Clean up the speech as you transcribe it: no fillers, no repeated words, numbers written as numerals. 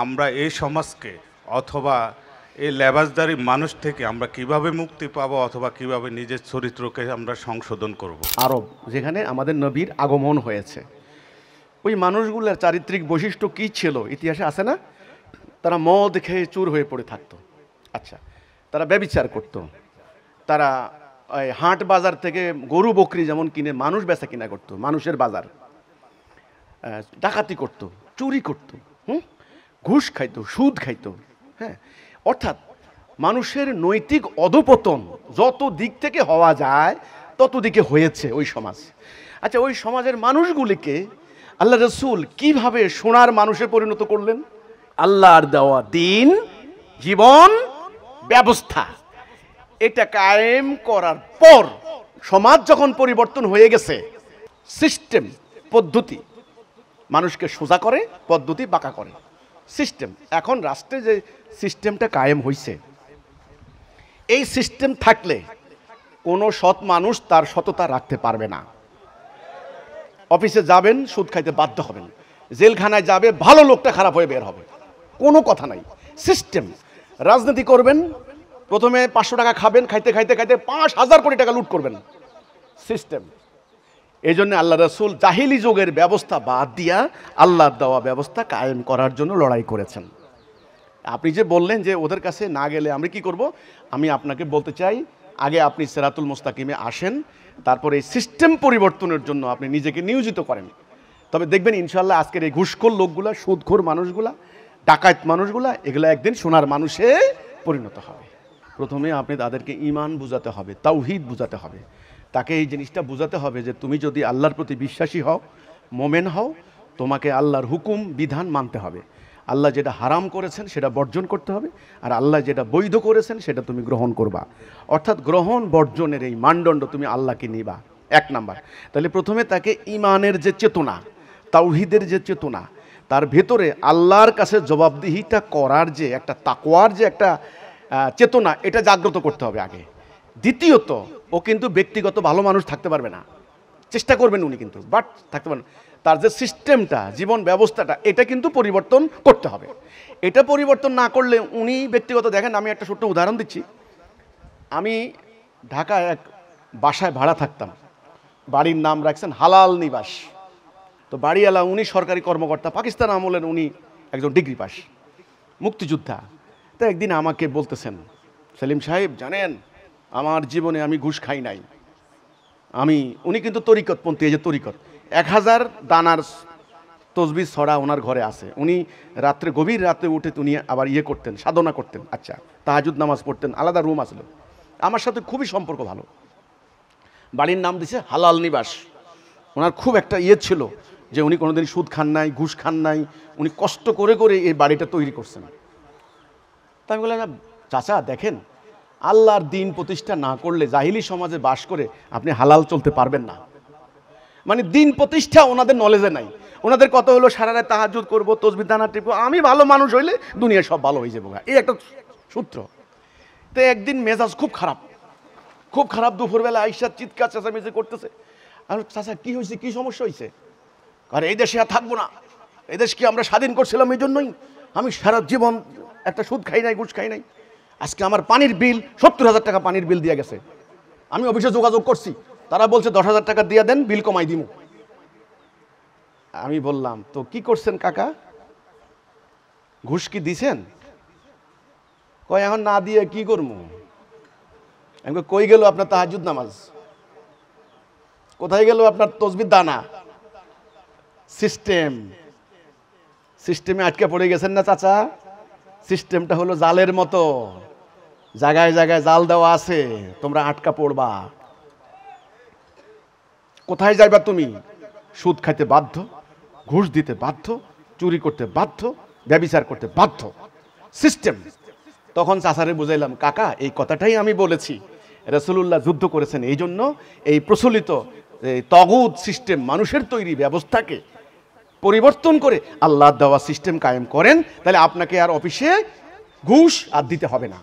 আমরা এই সমাজকে অথবা এই লেবাসদারি মানুষ থেকে আমরা কিভাবে মুক্তি পাবো অথবা কিভাবে নিজের চরিত্রকে আমরা সংশোধন করব। আরব, যেখানে আমাদের নবীর আগমন হয়েছে, ওই মানুষগুলোর চারিত্রিক বৈশিষ্ট্য কী ছিল ইতিহাসে আছে না? তারা মদ খেয়ে চুর হয়ে পড়ে থাকতো। আচ্ছা, তারা ব্যভিচার করতো, তারা হাট বাজার থেকে গরু বকরি যেমন কিনে মানুষ বেচা কিনা করতো, মানুষের বাজার, ডাকাতি করতো, চুরি করতো, ঘুষ খাইতো, সুদ খাইতো। হ্যাঁ, অর্থাৎ মানুষের নৈতিক অধপতন যত দিক থেকে হওয়া যায় তত দিকে হয়েছে ওই সমাজ। আচ্ছা, ওই সমাজের মানুষগুলিকে আল্লাহ রসুল কিভাবে সোনার মানুষে পরিণত করলেন? আল্লাহর দেওয়া দিন, জীবন ব্যবস্থা, এটা কায়েম করার পর সমাজ যখন পরিবর্তন হয়ে গেছে, সিস্টেম পদ্ধতি মানুষকে সোজা করে, পদ্ধতি বাঁকা করে, সিস্টেম। এখন রাষ্ট্রে যে সিস্টেমটা কায়েম হয়েছে, এই সিস্টেম থাকলে কোনো সৎ মানুষ তার সততা রাখতে পারবে না। অফিসে যাবেন, সুদ খাইতে বাধ্য হবেন, জেলখানায় যাবে, ভালো লোকটা খারাপ হয়ে বের হবে, কোনো কথা নাই। সিস্টেম। রাজনীতি করবেন, প্রথমে 500 টাকা খাবেন, খাইতে খাইতে খাইতে 5,000 কোটি টাকা লুট করবেন, সিস্টেম। এই জন্য আল্লাহ রসুল জাহিলি যুগের ব্যবস্থা বাদ দিয়া আল্লাহর দেওয়া ব্যবস্থা কায়েম করার জন্য লড়াই করেছেন। আপনি যে বললেন যে ওদের কাছে না গেলে আমরা কি করব, আমি আপনাকে বলতে চাই, আগে আপনি সিরাতুল মুস্তাকিমে আসেন, তারপরে এই সিস্টেম পরিবর্তনের জন্য আপনি নিজেকে নিয়োজিত করেন। তবে দেখবেন ইনশাল্লাহ আজকের এই ঘুষখোর লোকগুলা, সুদখোর মানুষগুলা, ডাকাত মানুষগুলা, এগুলো একদিন সোনার মানুষে পরিণত হবে। প্রথমে আপনি তাদেরকে ঈমান বুঝাতে হবে, তাওহীদ বুঝাতে হবে, তাকে এই জিনিসটা বুঝাতে হবে যে তুমি যদি আল্লাহর প্রতি বিশ্বাসী হও, মোমেন হও, তোমাকে আল্লাহর হুকুম বিধান মানতে হবে। আল্লাহ যেটা হারাম করেছেন সেটা বর্জন করতে হবে, আর আল্লাহ যেটা বৈধ করেছেন সেটা তুমি গ্রহণ করবা। অর্থাৎ গ্রহণ বর্জনের এই মানদণ্ড তুমি আল্লাহকে নিবা, 1 নাম্বার। তাহলে প্রথমে তাকে ঈমানের যে চেতনা, তাওহীদের যে চেতনা, তার ভেতরে আল্লাহর কাছে জবাবদিহিতা করার যে একটা তাকওয়ার যে একটা চেতনা, এটা জাগ্রত করতে হবে আগে। দ্বিতীয়ত, ও কিন্তু ব্যক্তিগত ভালো মানুষ থাকতে পারবে না, চেষ্টা করবেন উনি কিন্তু, বাট থাকতে পারবেন। তার যে সিস্টেমটা, জীবন ব্যবস্থাটা, এটা কিন্তু পরিবর্তন করতে হবে। এটা পরিবর্তন না করলে উনি ব্যক্তিগত, দেখেন আমি একটা ছোট্ট উদাহরণ দিচ্ছি। আমি ঢাকায় এক বাসায় ভাড়া থাকতাম, বাড়ির নাম রাখছেন হালাল নিবাস। তো বাড়িওয়ালা উনি সরকারি কর্মকর্তা, পাকিস্তান আমলের, উনি একজন ডিগ্রি পাস, মুক্তিযোদ্ধা। তো একদিন আমাকে বলতেছেন, সেলিম সাহেব জানেন আমার জীবনে আমি ঘুষ খাই নাই। উনি কিন্তু তরিকতপন্থী, এই যে তরিকত, 1000 দানার তসবিহ ছড়া ওনার ঘরে আছে। উনি রাত্রে, গভীর রাতে উঠে উনি আবার করতেন, সাধনা করতেন। আচ্ছা, তাহাজ্জুদ নামাজ পড়তেন, আলাদা রুম আসলো। আমার সাথে খুবই সম্পর্ক ভালো। বাড়ির নাম দিছে হালাল নিবাস। ওনার খুব একটা ছিল যে উনি কোনোদিন সুদ খান নাই, ঘুষ খান নাই, উনি কষ্ট করে করে এই বাড়িটা তৈরি করছেন। তা আমি বললাম, চাচা দেখেন, আল্লাহর দিন প্রতিষ্ঠা না করলে জাহিলি সমাজে বাস করে আপনি হালাল চলতে পারবেন না। মানে দিন প্রতিষ্ঠা ওনাদের নলেজে নাই। ওনাদের কত হলো সারা রাত তাহাজ্জুদ করবো, তসবিহ দানা টিপবো, আমি ভালো মানুষ হইলে দুনিয়া সব ভালো হয়ে যাবো, এই একটা সূত্র। তো একদিন মেজাজ খুব খারাপ, দুপুরবেলা আইসা চিৎকার চেঁচামেচি করতেছে। আর চাচা কি হয়েছে, কি সমস্যা হয়েছে? আর এই দেশে আর থাকবো না, এই দেশকে আমরা স্বাধীন করছিলাম, এই জন্যই আমি সারা জীবন একটা সুদ খাই নাই, ঘুষ খাই নাই। আজকে আমার পানির বিল 70,000 টাকা পানির বিল দিয়ে গেছে। আমি অফিসে যোগাযোগ করছি, তারা বলছে 10,000 টাকা দিয়ে দেন, বিল কমাই দিব। আমি বললাম, তো কি করছেন কাকা, ঘুষ কি দিছেন? কয় এখন না দিয়ে কি করবো। আমি কই গেল আপনার তাহাজ্জুদ নামাজ, কোথায় গেল আপনার তসবিহ দানা? সিস্টেমে আটকে পড়ে গেছেন না চাচা। সিস্টেমটা হলো জালের মতো, জায়গায় জায়গায় জাল দেওয়া আছে, তোমরা আটকা পড়বা। কোথায় যাইবা তুমি? সুদ খাইতে বাধ্য, ঘুষ দিতে বাধ্য, চুরি করতে বাধ্য, ব্যভিচার করতে বাধ্য, সিস্টেম। তখন চাচারে বুঝাইলাম, কাকা এই কথাটাই আমি বলেছি, রাসূলুল্লাহ যুদ্ধ করেছেন এই জন্য এই প্রচলিত তাগুত সিস্টেম, মানুষের তৈরি ব্যবস্থাকে পরিবর্তন করে আল্লাহর দেওয়া সিস্টেম কায়েম করেন, তাহলে আপনাকে আর অফিসে ঘুষ আর দিতে হবে না।